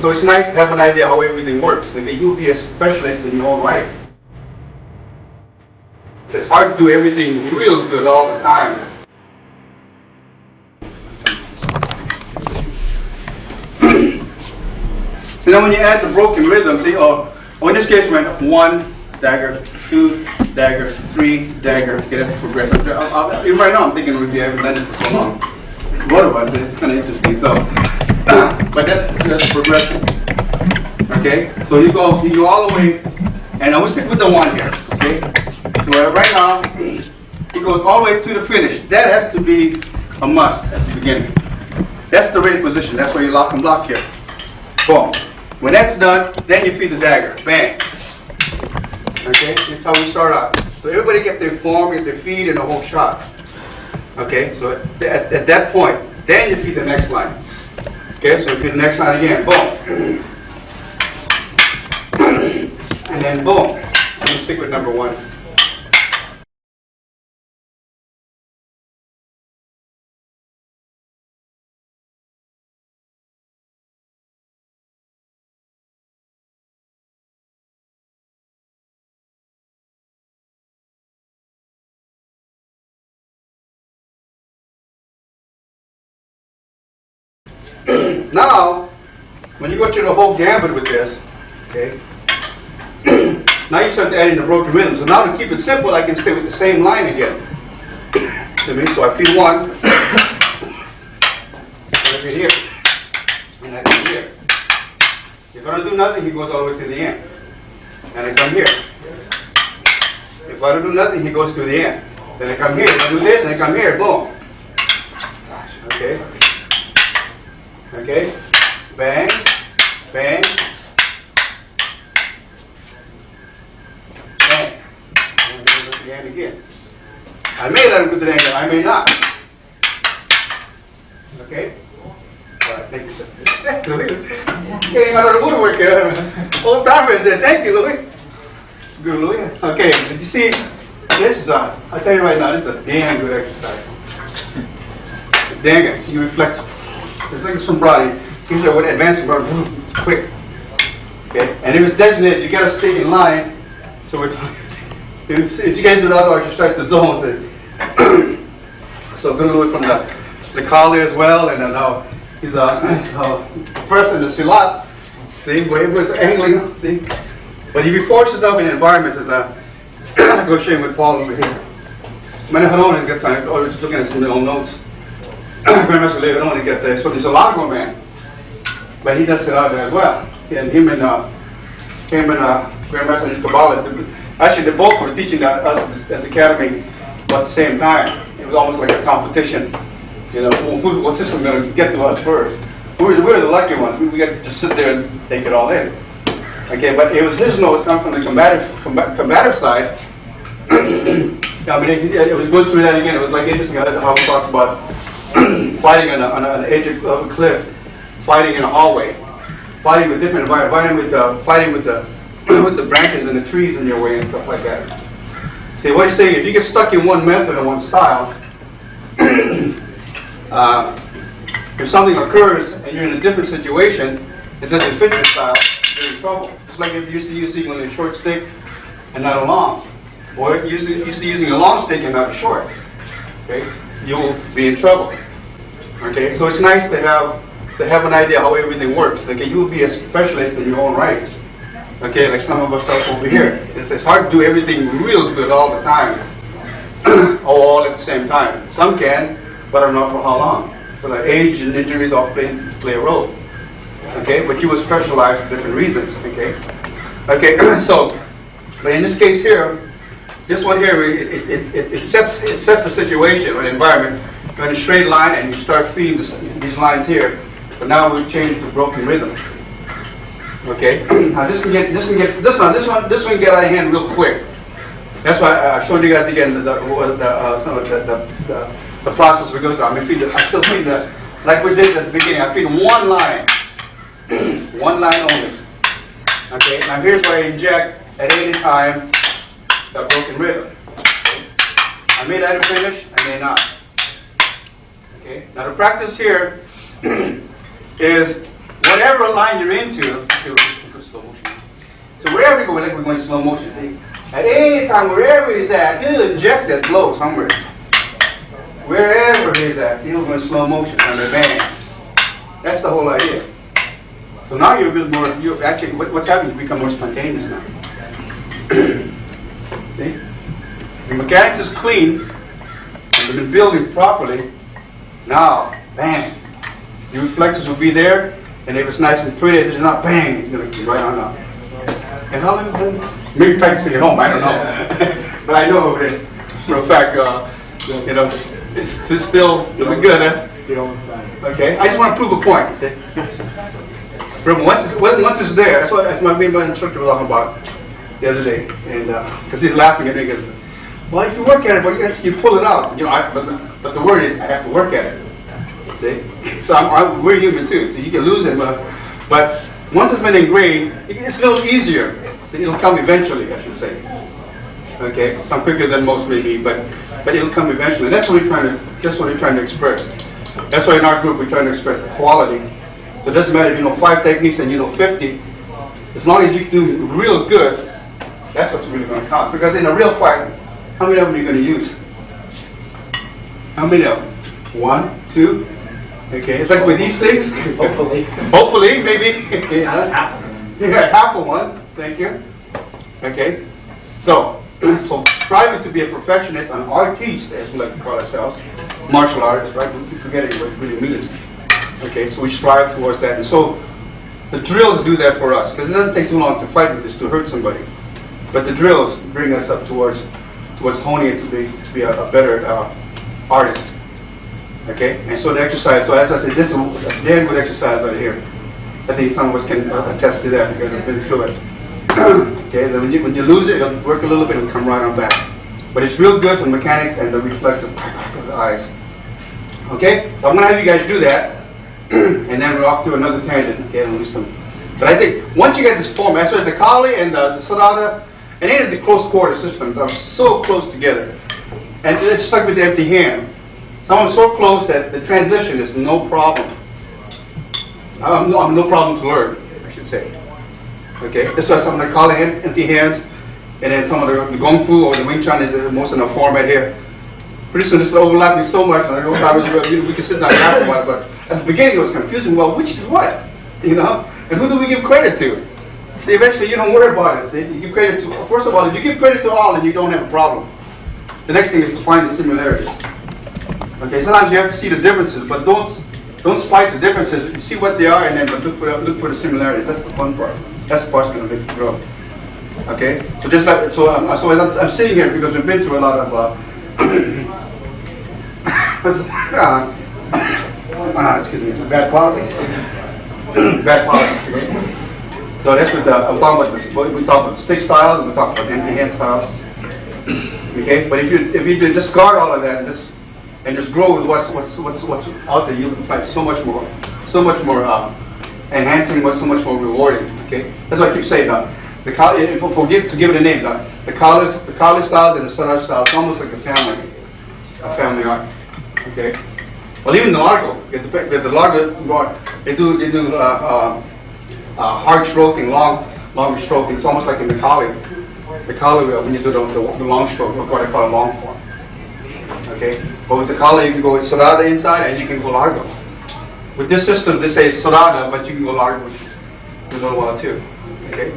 So it's nice to have an idea how everything works. Okay, you'll be a specialist in your own right. It's hard to do everything real good all the time. So now when you add the broken rhythm, see, in this case we went 1 dagger, 2 dagger, 3 dagger. Okay, that's progressive. Right now I'm thinking we haven't done it for so long. Both of us, it's kind of interesting. So, but that's progression. Okay, so you go all the way, and I will stick with the 1 here. Okay, so right now it goes all the way to the finish. That has to be a must at the beginning. That's the ready position. That's where you lock and block here. Boom. When that's done, then you feed the dagger. Bang. Okay, this is how we start out. So everybody get their form, get their feed, and the whole shot. Okay, so at that point, then you feed the next line. Okay, so you feed the next line again. Boom. And then boom. And you stick with number 1. Now, when you go through the whole gambit with this, okay, now you start adding the broken rhythm. So now to keep it simple, I can stay with the same line again. So I feed 1, I feed here, and I come here. If I don't do nothing, he goes all the way to the end. And I come here. If I don't do nothing, he goes to the end. Then I come here, I do this, and I come here, boom. Okay. Okay, bang, bang, bang. And then go to the end again. I may let him go to the end, I may not. Okay? All right, thank you, sir. Getting out of the woodwork here. Old timers there. Thank you, Louis. Good, Louis. Okay, did you see? This is I'll tell you right now, this is a damn good exercise. Dang it, see, you reflex. It's like some body. Usually with advancing body, it's quick. Okay? And if it's designated, you gotta stay in line. So we're talking. If you get into the other, you strike the zones. So good Louis from the collie as well, and now he's first in the silat. See, where he was angling. See, but if he forces yourself in environments as negotiating with Paul over here. Many Haronis get time. Or just looking at some little notes. Very much later on to get there. So there's a Largo man, but he does it out there as well. And him and Grandmaster and his Kabbalist, actually they both were teaching us at the academy at the same time. It was almost like a competition. You know, what system going to get to us first? We're the lucky ones. We got to just sit there and take it all in. Okay, but it was his notes come from the combative side. I mean, it was going through that again. It was like interesting how he talks about fighting on an edge of a cliff, fighting in a hallway, fighting with different environments, fighting with the with the branches and the trees in your way and stuff like that. See, what he's saying, if you get stuck in one method or one style, if something occurs and you're in a different situation, it doesn't fit your style, you're in trouble. It's like if you're used to using only a short stick and not a long, or you're used to using a long stick and not a short. Okay, you'll be in trouble. Okay, so it's nice to have an idea how everything works. Okay, you'll be a specialist in your own right. Okay, like some of us are over here. It's hard to do everything real good all the time, all at the same time. Some can, but I don't know for how long. So the age and injuries all play a role. Okay, but you will specialize for different reasons. Okay, okay. So, but in this case here, this one here, it sets the situation or the environment. You're in a straight line and you start feeding these lines here. But now we've changed to broken rhythm. Okay. Now this one get out of hand real quick. That's why I showed you guys again the process we go through. I still feed like we did at the beginning. I feed one line, one line only. Okay. Now here's where I inject at any time the broken rhythm. Okay? I may let it finish. I may not. Okay. Now the practice here is whatever line you're into, slow motion. So wherever you go, like we're going slow motion, see? At any time, wherever he's at, he'll inject that blow somewhere. Wherever he's at, see, we're going slow motion on the band. That's the whole idea. So now you're a bit more, you actually, what's happening, you become more spontaneous now. See? The mechanics is clean, and we've been building properly. Now, bang. The reflexes will be there, and if it's nice and pretty, if it's not, bang, it's going to be right on up. And how long have you been? Maybe practicing at home, I don't know. But I know that for a fact, you know, it's still good, huh? Still inside. Okay, I just want to prove a point. See? Remember, once it's there, that's what my instructor was talking about the other day, and because he's laughing at me, because, well, if you work at it, but yes, you pull it out. You know, but the word is, I have to work at it. See? So we're human too, so you can lose it, but once it's been engraved, it's a little easier. So it'll come eventually, I should say. Okay, some quicker than most maybe, but it'll come eventually. And that's what we're trying to express. That's why in our group we're trying to express the quality. So it doesn't matter if you know 5 techniques and you know 50. As long as you do real good, that's what's really going to count. Because in a real fight, how many of them are you going to use? How many of them? 1, 2. Okay, it's like with these things. Hopefully, maybe. Yeah. You got half of one. Thank you. Okay. So striving to be a perfectionist, an artiste, as we like to call ourselves, martial artists, right? We keep forgetting what it really means. Okay, so we strive towards that. And so the drills do that for us, because it doesn't take too long to fight with this, to hurt somebody. But the drills bring us up towards honing it to be a better artist. Okay, and so the exercise, so as I said, this is a damn good exercise right here. I think some of us can attest to that because I've been through it. Okay, then when you lose it, it'll work a little bit and come right on back. But it's real good for the mechanics and the reflex of the eyes. Okay, so I'm going to have you guys do that, and then we're off to another tangent. Okay, we'll do some. But I think once you get this format, so the Kali and the Sarada, and any of the close quarter systems are so close together, and it's stuck with the empty hand. Some of them so close that the transition is no problem. No problem to learn, I should say. Okay, this is some of the Kali empty hands, and then some of the Gong Fu or the Wing Chun is most in the format here. Pretty soon this is overlapping so much, and we can sit down and laugh about it, but at the beginning it was confusing. Well, which is what? You know? And who do we give credit to? See, eventually you don't worry about it. See? You give credit to, first of all, if you give credit to all, then you don't have a problem. The next thing is to find the similarities. Okay, sometimes you have to see the differences, but don't spite the differences. You see what they are, and then look for the similarities. That's the fun part. That's the part's going to make you grow. Okay, so just like so as I'm sitting here because we've been through a lot of excuse me, bad politics. Bad politics. Okay? So that's what I'm talking about. This, we talk about stick styles, and we talk about empty hand styles. Okay, but if you discard all of that and just grow with what's out there, you'll find so much more enhancing, so much more rewarding. Okay, that's what I keep saying. To give it a name, the Kali styles and the Saraj styles, it's almost like a family art. Okay, well even the Largo, the Largo, they do hard stroking, long stroking. It's almost like in the Kali when you do the long stroke, what I call a long form. Okay, but with the Kali you can go with Sarada inside and you can go Largo. With this system they say Sarada, but you can go Largo in a little while too. Okay,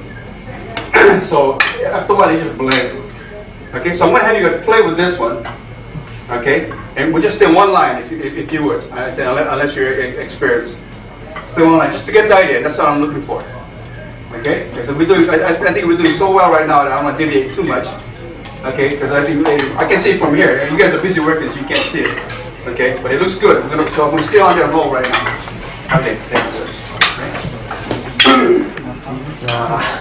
so after a while you just blend. Okay, so I'm going to have you guys play with this one. Okay, and we'll just stay one line if you would, unless you're experienced. Stay one line just to get the idea. That's what I'm looking for. Okay, so I think we're doing so well right now that I don't want to deviate too much. Okay, because I can see it from here. You guys are busy working, so you can't see it. Okay, but it looks good. So I'm going to stay on there and roll right now. Okay, thank you, sir. Okay.